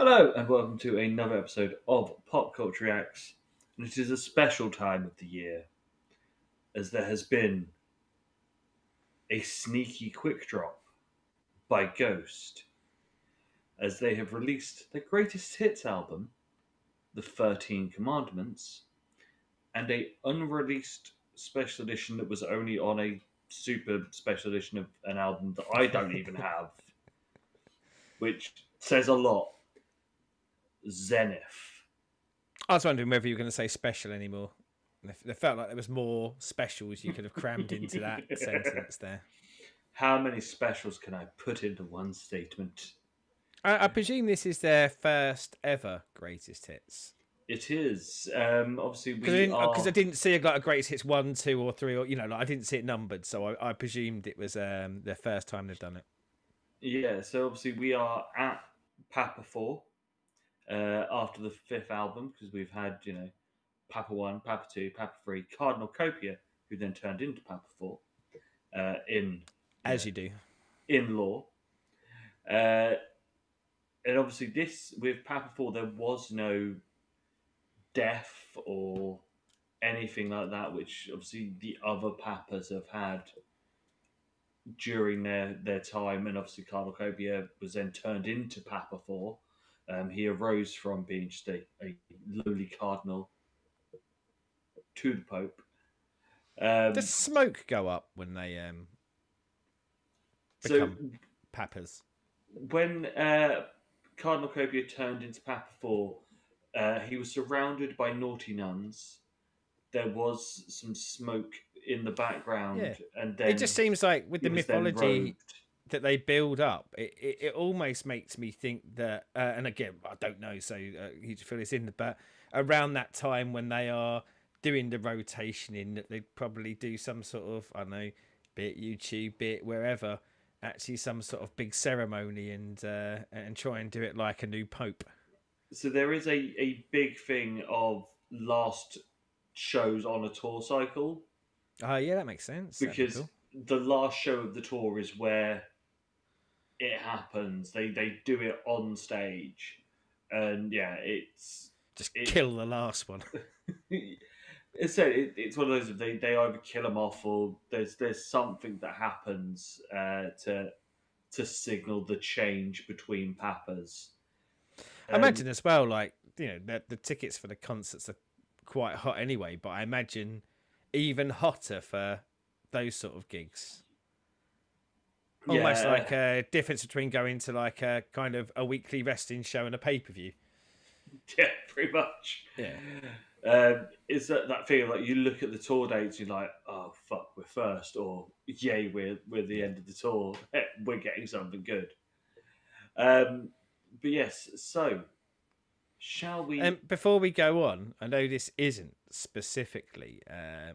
Hello and welcome to another episode of Pop Culture Reacts. And it is a special time of the year as there has been a sneaky quick drop by Ghost as they have released their greatest hits album, The 13 Commandments, and a unreleased special edition that was only on a super special edition of an album that I don't even have, which says a lot. Zenith. I was wondering whether you were going to say special anymore. It felt like there was more specials you could have crammed into that sentence there. How many specials can I put into one statement? I presume this is their first ever greatest hits. It is. Obviously, Because I didn't see a greatest hits 1, 2, or 3, or I didn't see it numbered, so I presumed it was their first time they've done it. Yeah, so obviously we are at Papa 4 after the fifth album because we've had Papa 1, Papa 2, Papa 3, Cardinal Copia, who then turned into Papa 4 as you do in lore. And obviously this with Papa 4 there was no death or anything like that, which obviously the other Papas have had during their time, and obviously Cardinal Copia was then turned into Papa 4. He arose from being just a lowly cardinal to the Pope. Does smoke go up when they become Papas? When Cardinal Copia turned into Papa 4, he was surrounded by naughty nuns. There was some smoke in the background, and then it just seems like with the mythology that they build up, it almost makes me think that, and again, I don't know, so you fill this in, but around that time when they are doing the rotation in, that they probably do some sort of, I don't know, bit YouTube, bit wherever, actually some sort of big ceremony and try and do it like a new pope. So there is a big thing of last shows on a tour cycle. Yeah, that makes sense. Because cool. The last show of the tour is where it happens. They do it on stage, and yeah, it's kill the last one. It's one of those they either kill them off or there's something that happens to signal the change between Papas. I imagine as well, like the tickets for the concerts are quite hot anyway, but I imagine even hotter for those sort of gigs. Almost like a difference between going to like a kind of a weekly wrestling show and a pay-per-view. Yeah, pretty much. Yeah. Is that feeling like you look at the tour dates, you're like, oh fuck, we're first, or yay, we're the end of the tour, we're getting something good. But yes, so shall we? Before we go on, I know this isn't specifically a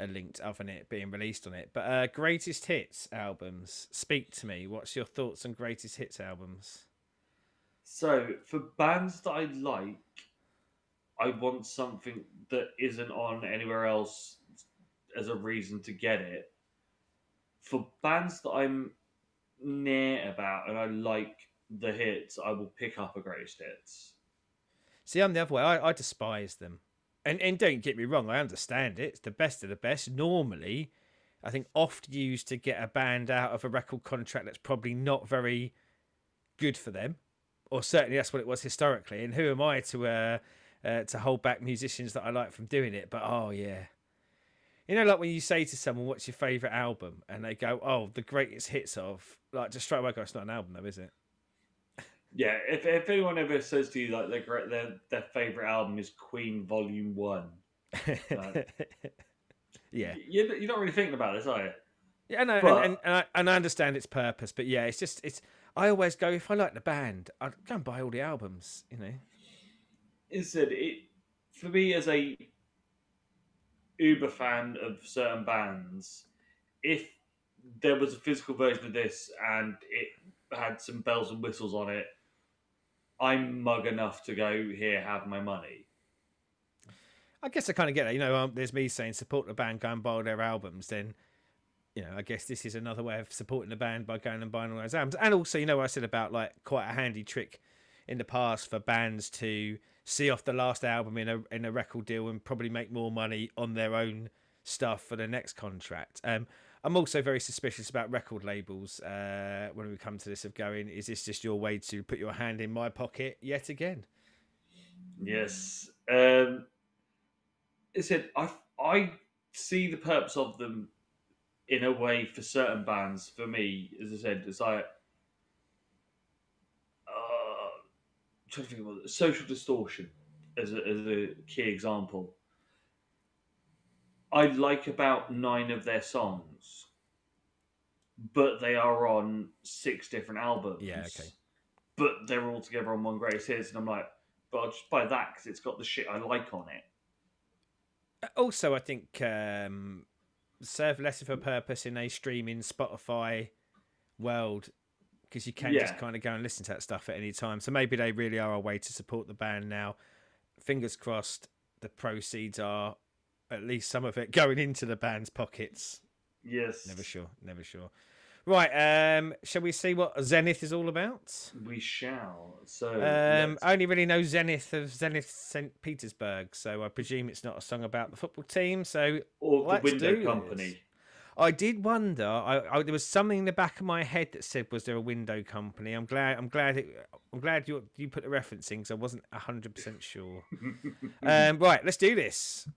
linked other than it being released on it, but greatest hits albums. Speak to me. What's your thoughts on greatest hits albums? So for bands that I like, I want something that isn't on anywhere else as a reason to get it. For bands that I'm near about and I like the hits, I will pick up a greatest hits. See, I'm the other way. I despise them. And don't get me wrong, I understand it. It's the best of the best. Normally, I think oft used to get a band out of a record contract that's probably not very good for them. Or certainly that's what it was historically. And who am I to hold back musicians that I like from doing it? But oh yeah. Like when you say to someone, what's your favourite album? And they go, oh, the greatest hits of, like, just straight away go, it's not an album though, is it? Yeah, if anyone ever says to you like their favourite album is Queen Volume 1, yeah, you're not really thinking about this, are you? Yeah, no, and I understand its purpose, but yeah, it's. I always go, if I like the band, I'd go and buy all the albums. Instead, for me as a uber fan of certain bands, if there was a physical version of this and it had some bells and whistles on it, I'm mug enough to go, here, have my money. I guess I kind of get that. There's me saying support the band, go and buy all their albums. Then, I guess this is another way of supporting the band by going and buying all those albums. And also, what I said about like quite a handy trick in the past for bands to see off the last album in a record deal and probably make more money on their own stuff for the next contract. I'm also very suspicious about record labels when we come to this, of going, is this just your way to put your hand in my pocket yet again? Yes. It said I see the purpose of them in a way for certain bands. For me, as I said, it's like I'm trying to think of Social Distortion as a key example. I like about 9 of their songs, but they are on 6 different albums. Yeah, okay. But they're all together on one greatest hits, and I'm like, but I'll just buy that because it's got the shit I like on it. Also, I think serve less of a purpose in a streaming Spotify world, because you can just kind of go and listen to that stuff at any time. So maybe they really are a way to support the band now. Fingers crossed the proceeds are, at least some of it, going into the band's pockets. Yes. Never sure. Right, shall we see what Zenith is all about? We shall. So I only really know Zenith of Zenith St. Petersburg, so I presume it's not a song about the football team. So or the window company. This. I did wonder. There was something in the back of my head that said, "Was there a window company?" I'm glad you put the reference in, because I wasn't 100% sure. Right, let's do this.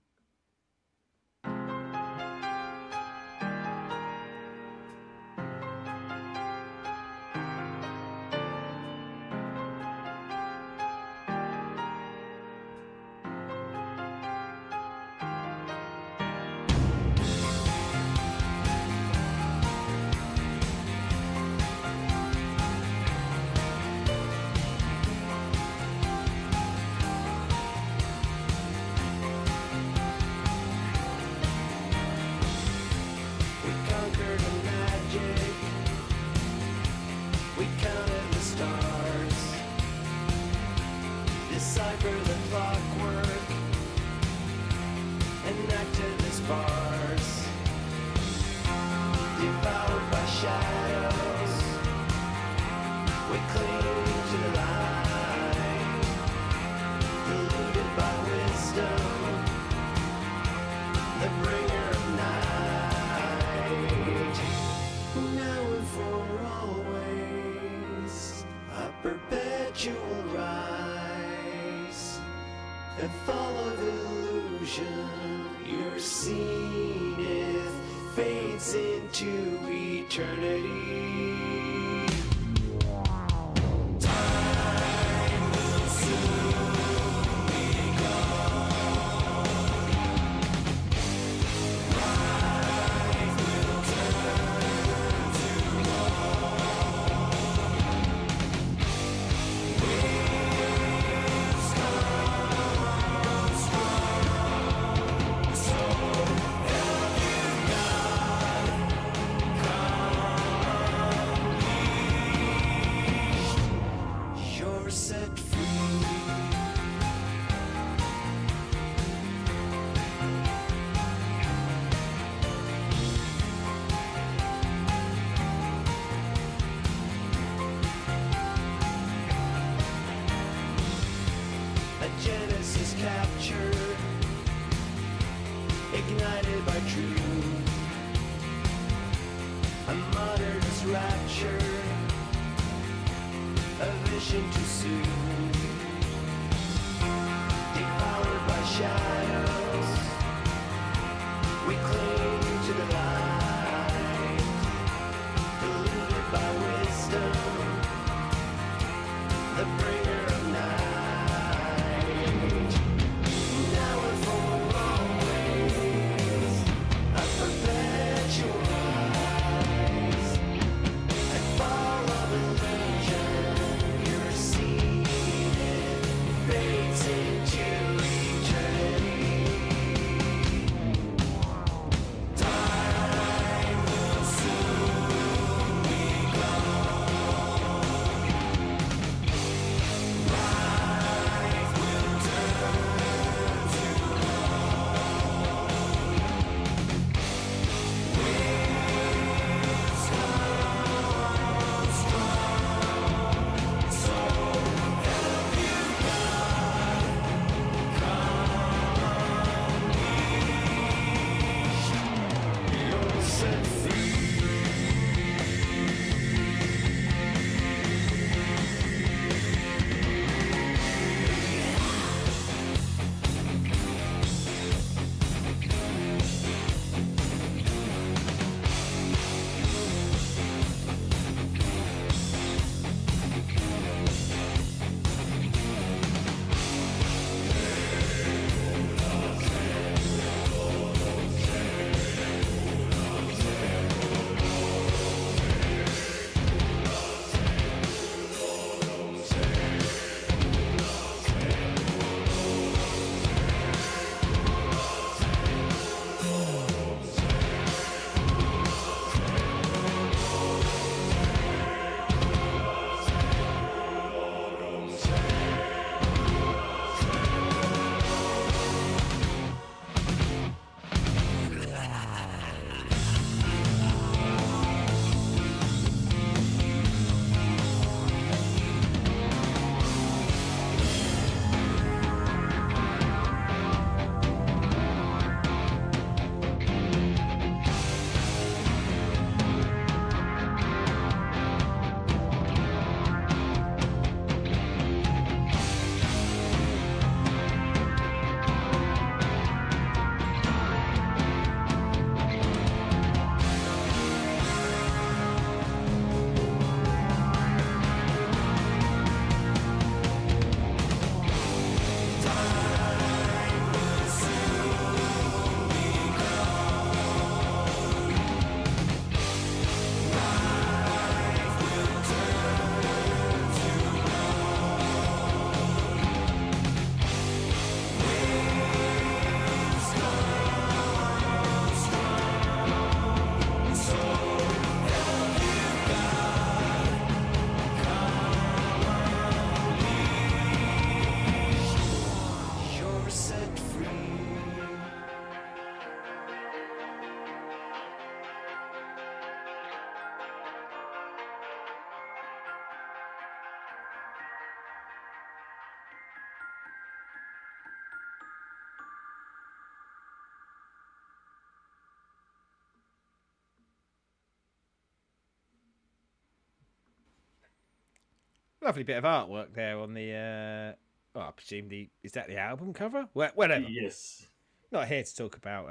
Lovely bit of artwork there on the. I presume is that the album cover? Whatever. Yes. Not here to talk about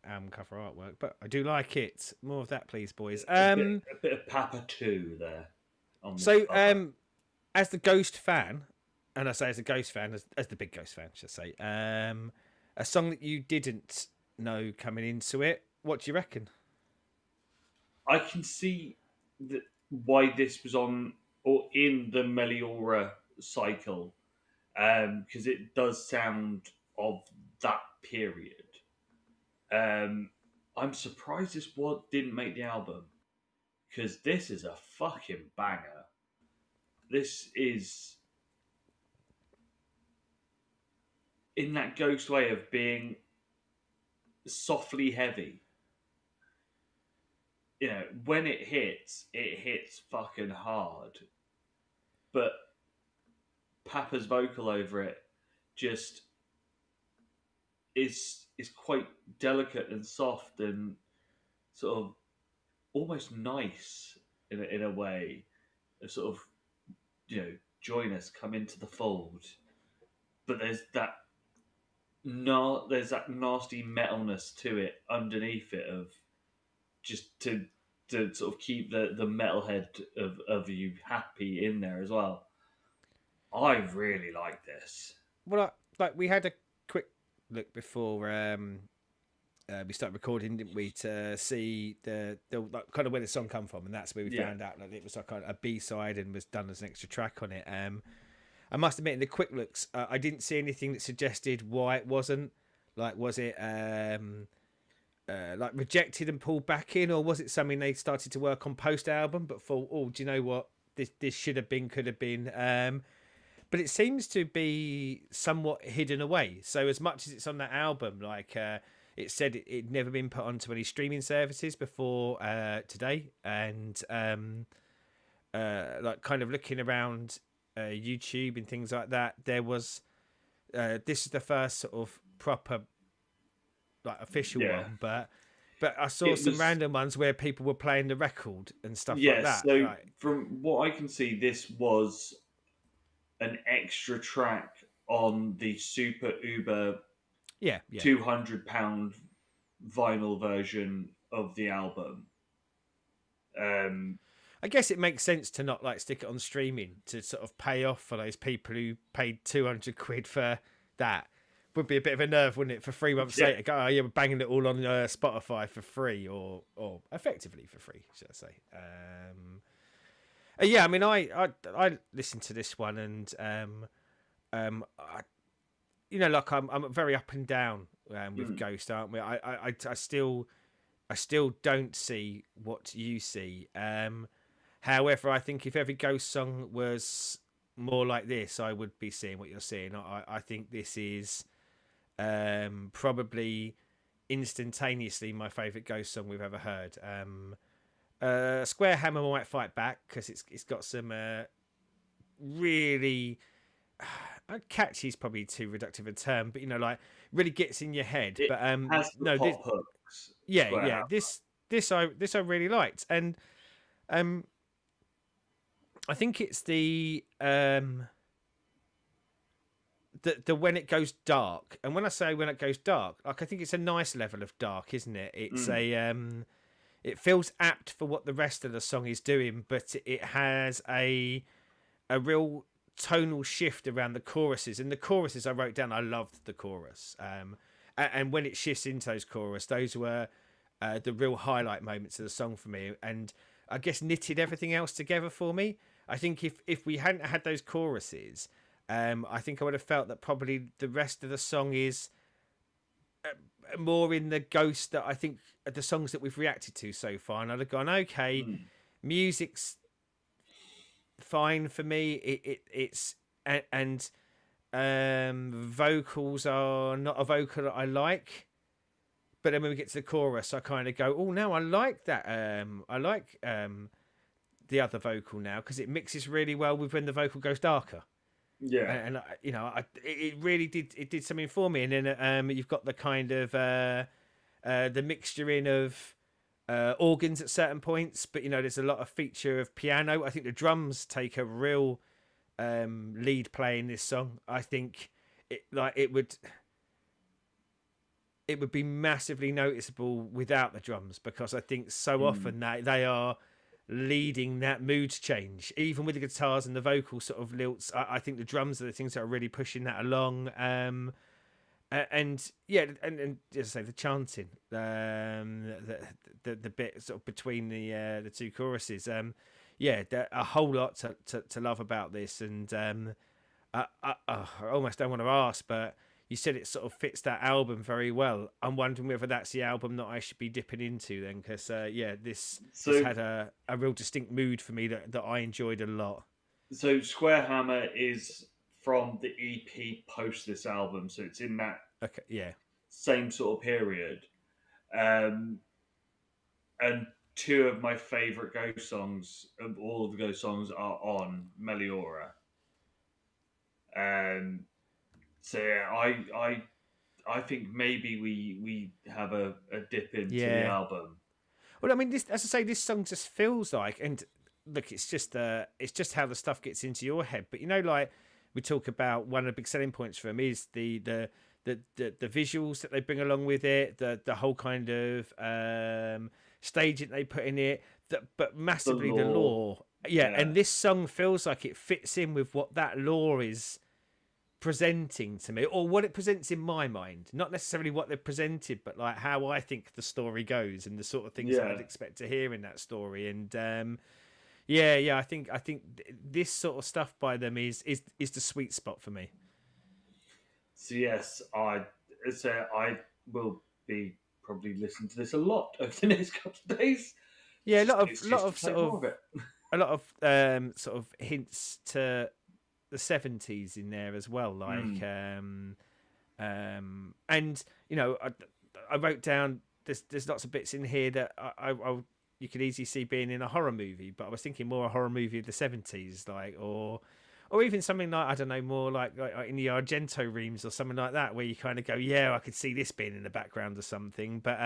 album cover artwork, but I do like it. More of that, please, boys. A bit of Papa 2 there on the So cover. as the Ghost fan, and I say as a Ghost fan, as the big Ghost fan, should I say, a song that you didn't know coming into it. What do you reckon? I can see why this was on or in the Meliora cycle, because it does sound of that period. I'm surprised this didn't make the album, because this is a fucking banger. This is in that Ghost way of being softly heavy. You know, when it hits fucking hard. But Papa's vocal over it just is quite delicate and soft and sort of almost nice in a way. A sort of, joyness come into the fold. But there's that nasty metalness to it underneath it of just to sort of keep the metalhead of you happy in there as well. I really like this. Well, we had a quick look before we started recording, didn't we, to see the kind of where the song come from, and that's where we found out that it was like a B-side and was done as an extra track on it. I must admit, in the quick looks, I didn't see anything that suggested why it wasn't. Like, was it like rejected and pulled back in, or was it something they started to work on post-album but thought, oh, do you know what, this should have been, could have been. But it seems to be somewhat hidden away. So as much as it's on that album, like it said it'd never been put onto any streaming services before today, and like kind of looking around YouTube and things like that, there was this is the first sort of proper like official one, but I saw some random ones where people were playing the record and stuff like that. So like, from what I can see, this was an extra track on the super uber £200 vinyl version of the album. I guess it makes sense to not like stick it on streaming to sort of pay off for those people who paid 200 quid for that. Would be a bit of a nerve, wouldn't it, for 3 months later? Go, oh, yeah, we're banging it all on Spotify for free, or effectively for free, should I say? Yeah, I mean, I listened to this one, and I'm very up and down with Ghost, aren't we? I still don't see what you see. However, I think if every Ghost song was more like this, I would be seeing what you're seeing. I think this is probably instantaneously my favourite Ghost song we've ever heard. Square Hammer might fight back because it's got some really catchy is probably too reductive a term, but like really gets in your head. It but has the pop hooks. Yeah. This I really liked, and I think it's the when it goes dark, and when I say when it goes dark, like I think it's a nice level of dark, isn't it? It's it feels apt for what the rest of the song is doing, but it has a real tonal shift around the choruses. And the choruses I wrote down, I loved the chorus. And when it shifts into those chorus, those were the real highlight moments of the song for me. And I guess knitted everything else together for me. I think if we hadn't had those choruses, I think I would have felt that probably the rest of the song is more in the Ghost that I think the songs that we've reacted to so far. And I'd have gone, okay, music's fine for me. It's vocals are not a vocal that I like. But then when we get to the chorus, I kind of go, oh, no, I like that. I like the other vocal now because it mixes really well with when the vocal goes darker. Yeah, and it really did something for me. And then you've got the kind of the mixture in of organs at certain points, but there's a lot of feature of piano. I think the drums take a real lead play in this song. I think it would be massively noticeable without the drums, because I think so often that they are leading that mood change, even with the guitars and the vocal sort of lilts. I think the drums are the things that are really pushing that along. And yeah, and as I say, the chanting, the bit sort of between the two choruses, yeah, a whole lot to love about this. And I almost don't want to ask, but you said it sort of fits that album very well. I'm wondering whether that's the album that I should be dipping into then, because yeah, this had a real distinct mood for me that I enjoyed a lot. So Square Hammer is from the EP post this album, so it's in that same sort of period. And two of my favourite Ghost songs, of all of the Ghost songs, are on Meliora. So yeah, I think maybe we have a dip into the album. Well, I mean, this, as I say, this song just feels like, and look, it's just how the stuff gets into your head. But like we talk about, one of the big selling points for them is the visuals that they bring along with it, the whole kind of staging they put in it, but massively the lore. Yeah, and this song feels like it fits in with what that lore is presenting to me, or what it presents in my mind, not necessarily what they've presented, but like how I think the story goes and the sort of things that I'd expect to hear in that story. And I think this sort of stuff by them is the sweet spot for me. So yes, I will be probably listening to this a lot over the next couple of days. Yeah, a lot of sort of hints to the 70s in there as well, like and I wrote down there's lots of bits in here that I you could easily see being in a horror movie, but I was thinking more a horror movie of the 70s, like, or even something like, I don't know, more like in the Argento reams or something like that, where you kind of go, yeah, I could see this being in the background or something. But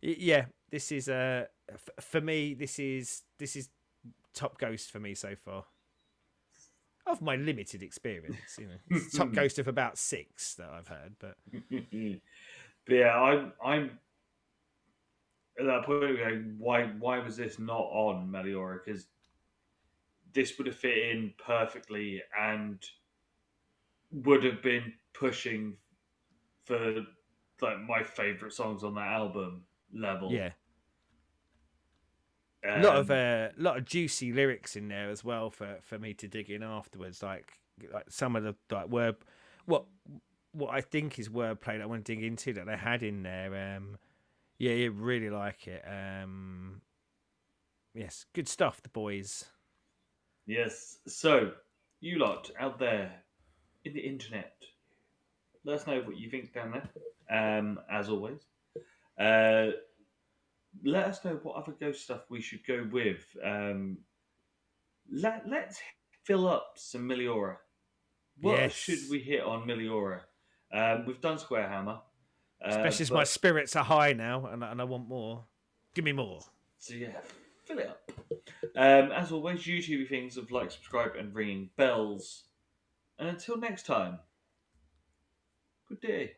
yeah, this is for me, this is top Ghost for me so far, of my limited experience. It's top Ghost of about 6 that I've heard. But yeah, I'm at that point going, why was this not on Meliora? Because this would have fit in perfectly and would have been pushing for like my favourite songs on that album level. Yeah. A lot of juicy lyrics in there as well for me to dig in afterwards. Like some of the word, what I think is wordplay that I want to dig into that they had in there. Yeah, really like it. Yes, good stuff, the boys. Yes. So you lot out there in the internet, let us know what you think down there. As always. Let us know what other Ghost stuff we should go with. Let's fill up some Meliora. What should we hit on Meliora? We've done Square Hammer. Especially as my spirits are high now and I want more. Give me more. So yeah, fill it up. As always, YouTube things of like, subscribe and ringing bells. And until next time, good day.